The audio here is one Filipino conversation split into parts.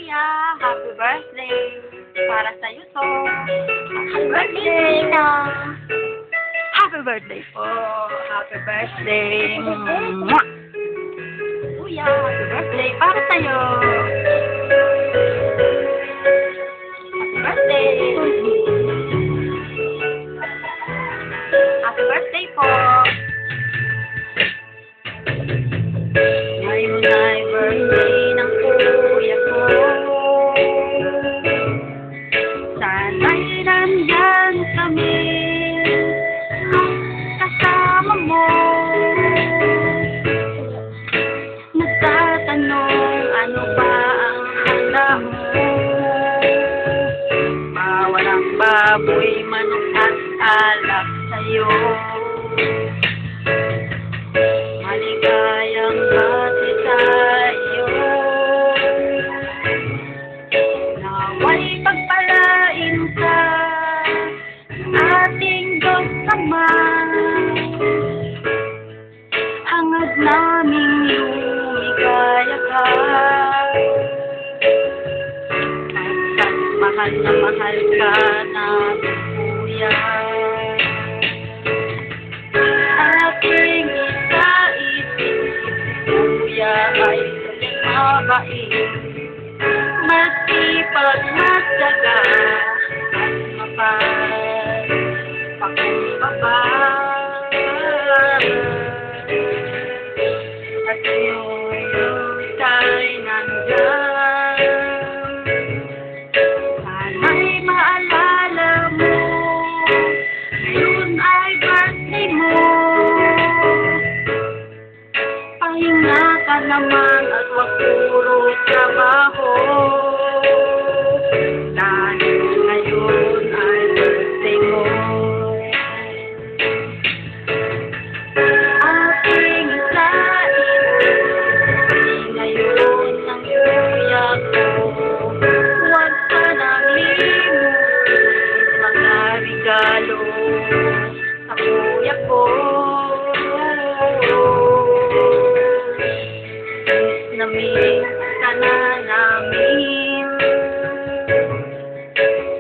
Kuya, happy birthday. Para sa'yo to. Happy birthday, Nina. Happy birthday po. Happy birthday. Mwah! Kuya, happy birthday. Para sa'yo. Happy birthday. Happy birthday po. Ngayon ay birthday ng kuya ko. Sana'y nandyan kami kasama mo. Nagtatanong ano ba ang handa mo. Mawalang baboy, manok at alak sa'yo. Maligayang hati sa'yo. Nawa'y pagpalain ka ating Diyos Ama. Hangad naming lumigaya ka. At mahal na mahal ka namin, Kuya. Aking isa-isip, Kuya ay mabait, masipag, matyaga, at mapagpakumbaba. At ngayon ika'y nandyan. Sana'y maalala mo, ngayon ay birthday mo. Pahinga ka naman at wag puro trabaho. Dahil ngayon ay birthday mo. Aking isa-isip, ngayon ang kuya ko. Huwag ka nang limutin mga regalo sa kuya ko. Miss ka na namin.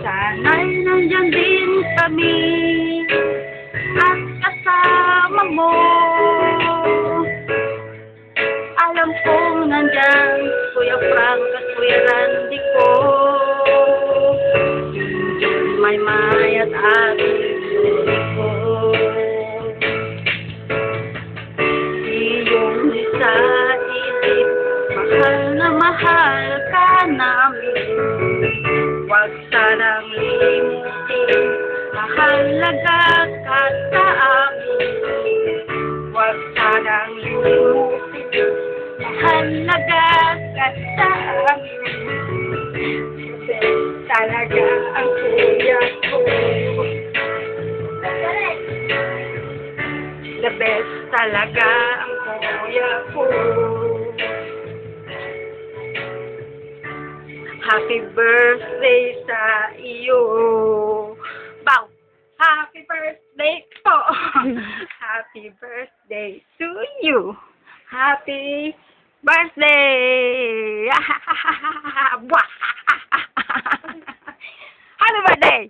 Sana'y nandyan din kami at kasama mo. Alam kong nandyan Kuya Frank at Kuya Randy ko. Yun may at ating ko. Iyong isa-isip, mahal na mahal ka namin. Huwag sanang limutin, mahalaga ka sa amin. Huwag sanang limutin, mahalaga ka sa amin. Talaga ang kuya ko. The best talaga ang kuya ko. Happy birthday sa iyo. Bow! Happy birthday po! Happy birthday to you. Happy birthday! Happy birthday!